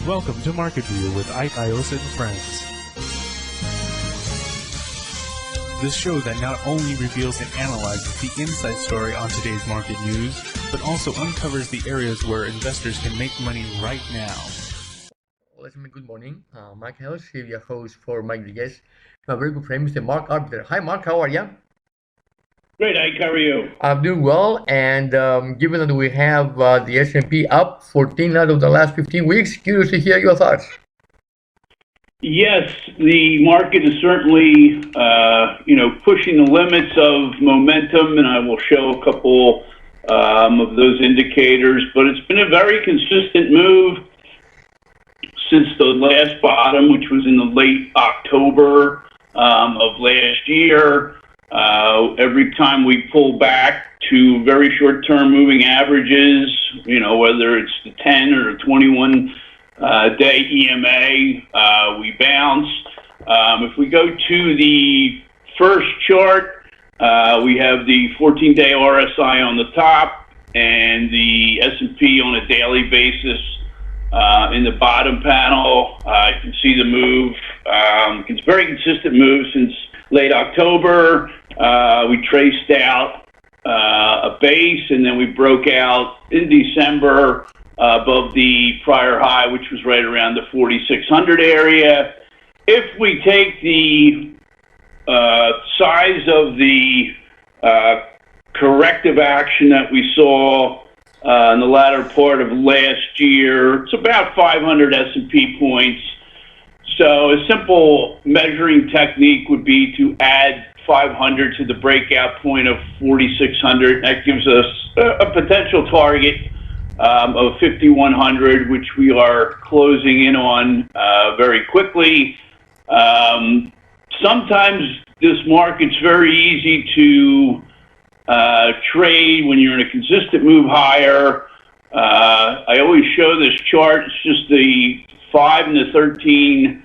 Welcome to Market View with Ike Iosa and Friends. This show that not only reveals and analyzes the inside story on today's market news, but also uncovers the areas where investors can make money right now. Good morning. Mike Harris here, your host for my guest, my very good friend, Mr. Mark Arbeter. Hi, Mark. How are you? Great, Ike. How are you? I'm doing well, and given that we have the S&P up 14 out of the last 15 weeks, curious to hear your thoughts. Yes, the market is certainly, pushing the limits of momentum, and I will show a couple of those indicators. But it's been a very consistent move since the last bottom, which was in the late October of last year. Every time we pull back to very short-term moving averages, whether it's the 10 or the 21 day EMA, we bounce. If we go to the first chart, we have the 14-day RSI on the top and the S&P on a daily basis in the bottom panel. You can see the move. It's a very consistent move since late October. We traced out a base, and then we broke out in December above the prior high, which was right around the 4,600 area. If we take the size of the corrective action that we saw in the latter part of last year, it's about 500 S&P points. So a simple measuring technique would be to add 500 to the breakout point of 4,600. That gives us a potential target of 5,100, which we are closing in on very quickly. Sometimes this market's very easy to trade when you're in a consistent move higher. I always show this chart. It's just the 5 and the 13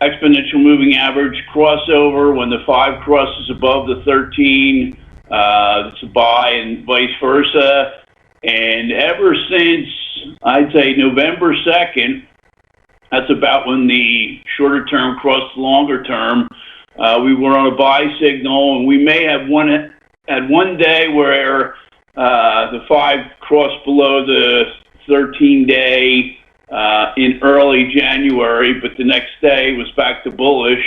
exponential moving average crossover. When the 5 crosses above the 13, it's a buy, and vice versa. And ever since, I'd say November 2nd, that's about when the shorter term crossed the longer term, we were on a buy signal, and we may have one day where the 5 crossed below the 13-day in early January, but the next day was back to bullish.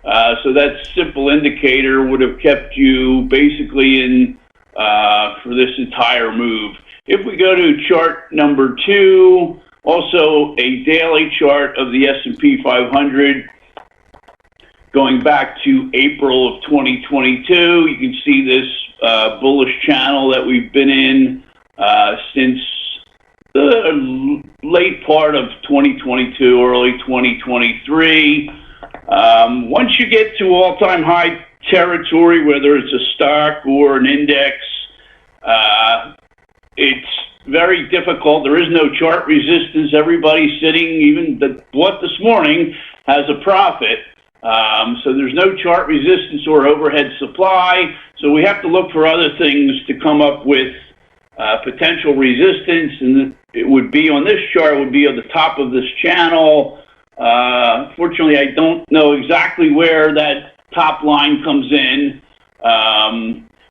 So that simple indicator would have kept you basically in for this entire move. If we go to chart number 2, also a daily chart of the S&P 500 going back to April of 2022, you can see this bullish channel that we've been in since the late part of 2022, early 2023. Once you get to all-time high territory, whether it's a stock or an index, it's very difficult. There is no chart resistance. Everybody sitting, even what this morning, has a profit. So there's no chart resistance or overhead supply. So we have to look for other things to come up with potential resistance, and it would be on this chart, would be at the top of this channel. Fortunately, I don't know exactly where that top line comes in,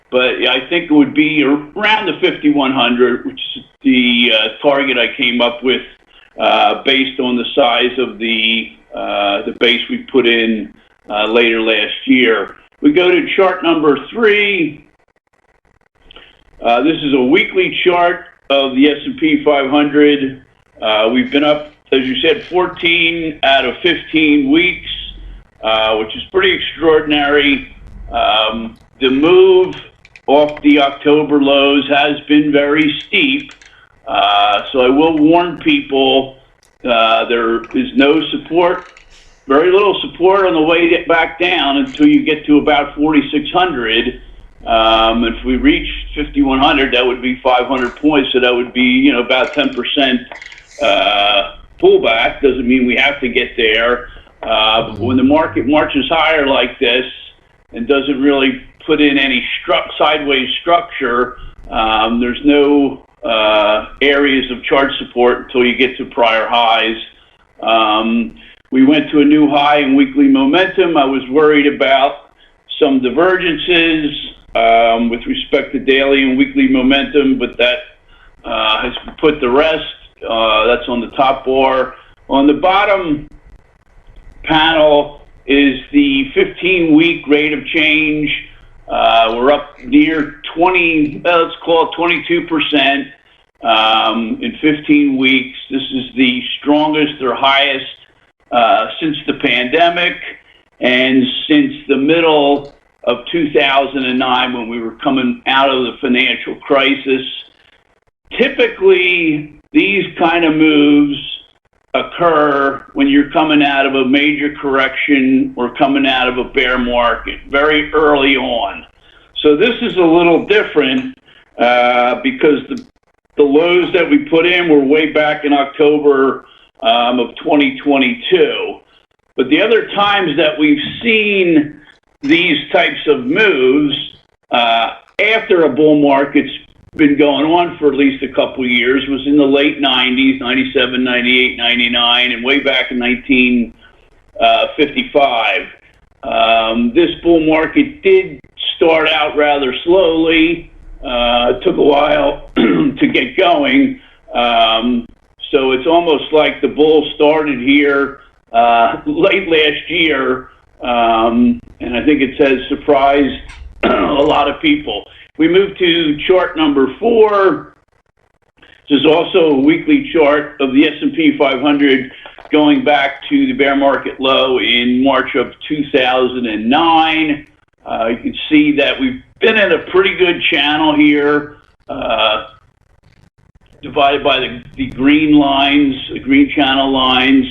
but I think it would be around the 5,100, which is the target I came up with based on the size of the base we put in later last year. We go to chart number 3. This is a weekly chart of the S&P 500. We've been up, as you said, 14 out of 15 weeks, which is pretty extraordinary. The move off the October lows has been very steep. So I will warn people, there is no support, very little support on the way back down until you get to about 4,600. If we reach 5,100, that would be 500 points, so that would be, about 10% pullback. Doesn't mean we have to get there. But when the market marches higher like this and doesn't really put in any sideways structure, there's no areas of chart support until you get to prior highs. We went to a new high in weekly momentum. I was worried about some divergences with respect to daily and weekly momentum, but that has been put to rest. That's on the top bar. On the bottom panel is the 15-week rate of change. We're up near 20, let's call it 22% in 15 weeks. This is the strongest or highest since the pandemic and since the middle of 2009 when we were coming out of the financial crisis. Typically, these kind of moves occur when you're coming out of a major correction or coming out of a bear market very early on. So this is a little different because the lows that we put in were way back in October of 2022. But the other times that we've seen these types of moves after a bull market's been going on for at least a couple of years was in the late 90s, 97, 98, 99, and way back in 1955. This bull market did start out rather slowly. It took a while to get going. So it's almost like the bull started here late last year, and I think it has surprised a lot of people. We move to chart number 4. This is also a weekly chart of the S&P 500 going back to the bear market low in March of 2009. You can see that we've been in a pretty good channel here, divided by the green lines, the green channel lines,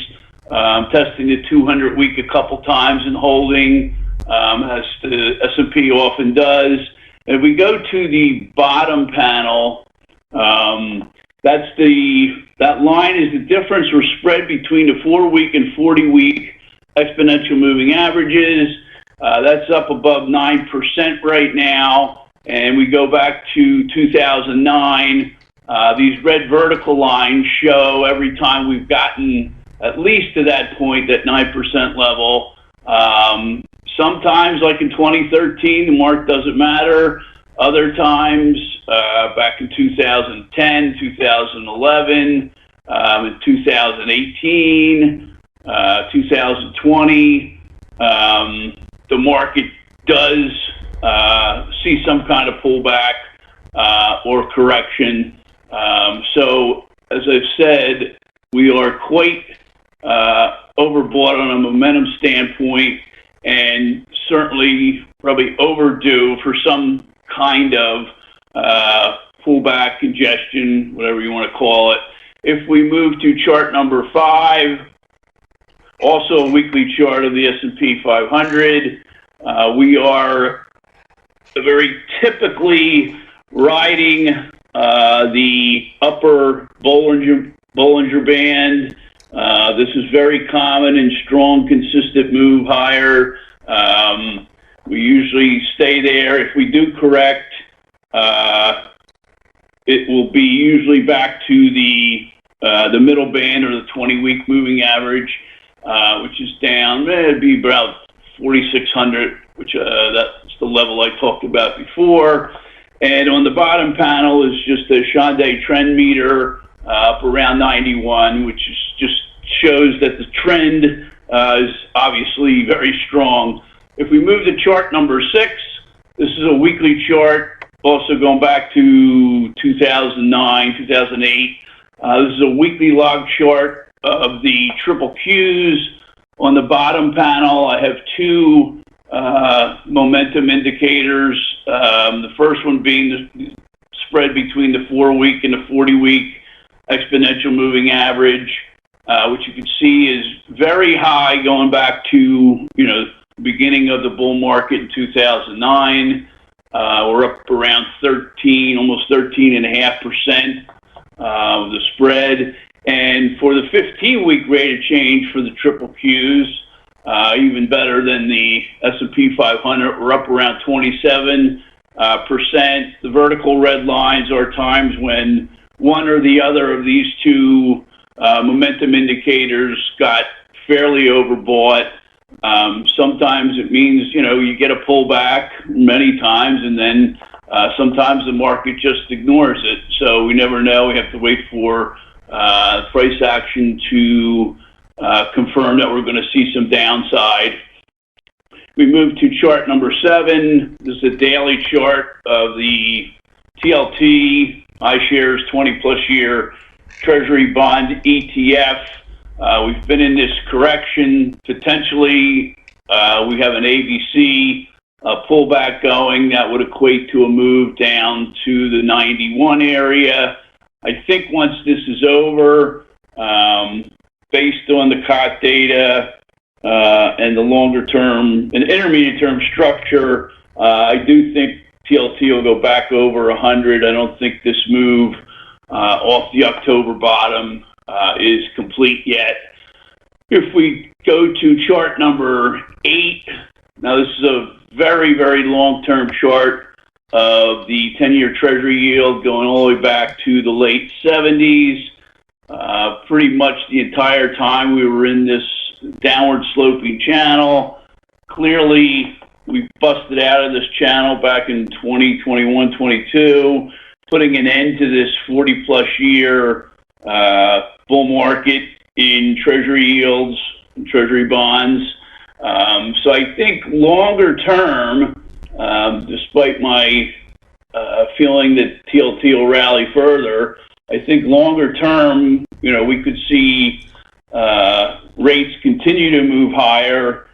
testing the 200-week a couple times and holding, as the S&P often does. If we go to the bottom panel, that line is the difference or spread between the 4-week and 40-week exponential moving averages. That's up above 9% right now. And we go back to 2009. These red vertical lines show every time we've gotten at least to that point, that 9% level. Sometimes, like in 2013, the mark doesn't matter. Other times, back in 2010, 2011, in 2018, 2020, the market does see some kind of pullback or correction. So, as I've said, we are quite overbought on a momentum standpoint, and certainly probably overdue for some kind of pullback, congestion, whatever you want to call it. If we move to chart number 5, also a weekly chart of the S&P 500, we are very typically riding the upper Bollinger Band. This is very common in strong, consistent move higher. We usually stay there. If we do correct, it will be usually back to the middle band or the 20-week moving average, which is down. It'd be about 4,600, which that's the level I talked about before. And on the bottom panel is just a Shanghai trend meter up around 91, which is just shows that the trend is obviously very strong. If we move to chart number 6, this is a weekly chart, also going back to 2009, 2008. This is a weekly log chart of the triple Qs. On the bottom panel, I have 2 momentum indicators. The first one being the spread between the 4-week and the 40-week exponential moving average, which you can see is very high going back to, the beginning of the bull market in 2009. We're up around 13, almost 13.5% of the spread. And for the 15-week rate of change for the triple Qs, even better than the S&P 500, we're up around 27%. The vertical red lines are times when one or the other of these two momentum indicators got fairly overbought. Sometimes it means, you get a pullback many times, and then sometimes the market just ignores it. So we never know. We have to wait for price action to confirm that we're going to see some downside. We move to chart number 7. This is a daily chart of the TLT iShares 20-plus year Treasury bond ETF. We've been in this correction. Potentially, we have an ABC pullback going that would equate to a move down to the 91 area. I think once this is over, based on the COT data and the longer term and intermediate term structure, I do think TLT will go back over 100. I don't think this move off the October bottom is complete yet. If we go to chart number 8, now this is a very, very long-term chart of the 10-year Treasury yield going all the way back to the late 70s. Pretty much the entire time we were in this downward sloping channel. Clearly, we busted out of this channel back in 2021, 22, putting an end to this 40-plus year bull market in Treasury yields and Treasury bonds. So I think longer term, despite my feeling that TLT will rally further, I think longer term, we could see rates continue to move higher.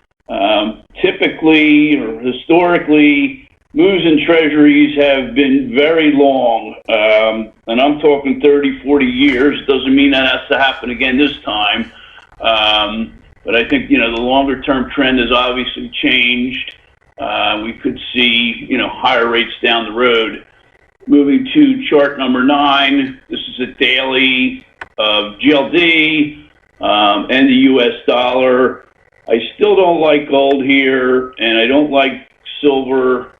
Typically or historically, moves in treasuries have been very long, and I'm talking 30, 40 years. Doesn't mean that has to happen again this time. But I think, the longer-term trend has obviously changed. We could see, higher rates down the road. Moving to chart number 9, this is a daily of GLD and the U.S. dollar. I still don't like gold here, and I don't like silver.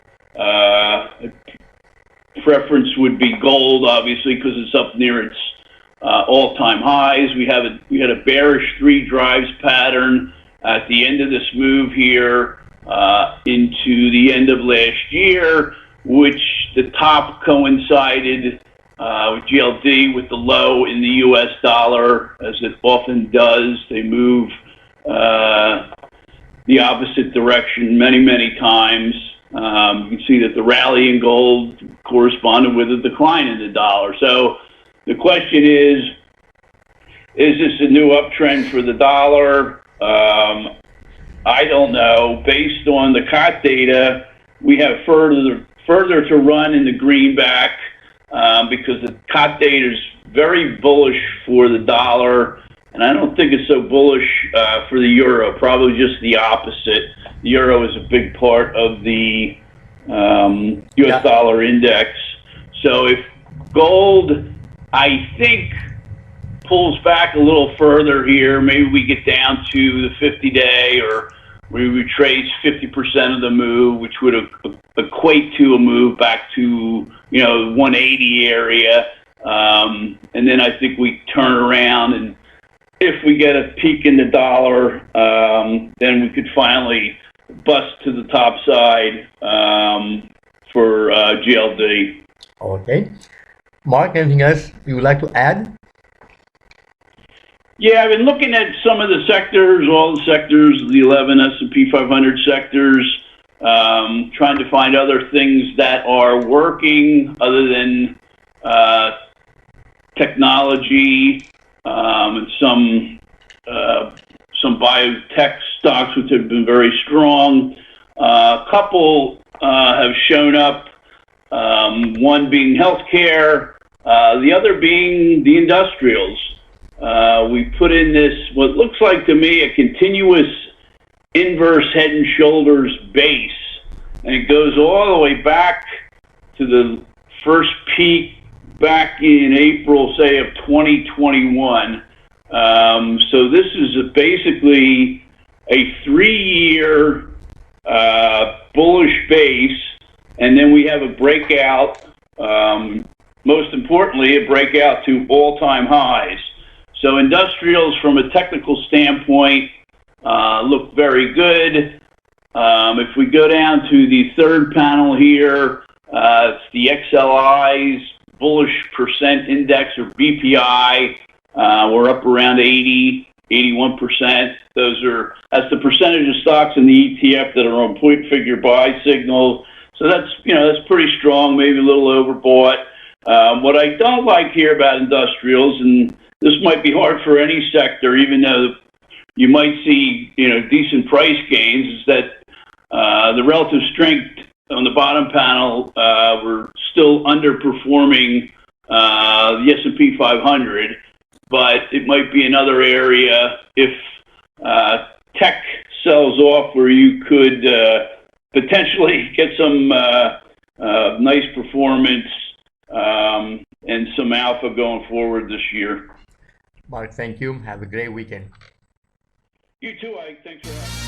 Preference would be gold, obviously, because it's up near its all-time highs. We had a bearish 3 drives pattern at the end of this move here into the end of last year, which the top coincided with GLD with the low in the U.S. dollar, as it often does. They move the opposite direction many, many times. You can see that the rally in gold corresponded with a decline in the dollar. So the question is this a new uptrend for the dollar? I don't know. Based on the COT data, we have further to run in the greenback because the COT data is very bullish for the dollar, and I don't think it's so bullish for the euro, probably just the opposite. The euro is a big part of the U.S. dollar index. So if gold, I think, pulls back a little further here, maybe we get down to the 50-day, or we retrace 50% of the move, which would equate to a move back to, 180 area. And then I think we turn around, and if we get a peak in the dollar, then we could finally bust to the top side for GLD. Okay. Mark, anything else you would like to add? Yeah, I've been looking at some of the sectors, all the sectors, the 11 S&P 500 sectors, trying to find other things that are working other than technology and some biotech stocks, which have been very strong. A couple have shown up, one being healthcare, the other being the industrials. We put in this, what looks like to me, a continuous inverse head and shoulders base, and it goes all the way back to the first peak back in April, say, of 2021. So this is basically a 3-year bullish base, and then we have a breakout most importantly, a breakout to all-time highs. So industrials from a technical standpoint look very good. If we go down to the third panel here, it's the XLI's bullish percent index, or BPI. We're up around 80, 81%. That's the percentage of stocks in the ETF that are on point figure buy signals. So that's pretty strong, maybe a little overbought. What I don't like here about industrials, and this might be hard for any sector, even though you might see decent price gains, is that the relative strength on the bottom panel, we're still underperforming the S&P 500, but it might be another area if tech sells off where you could potentially get some nice performance and some alpha going forward this year. Mark, thank you. Have a great weekend. You too, Ike. Thanks for having me.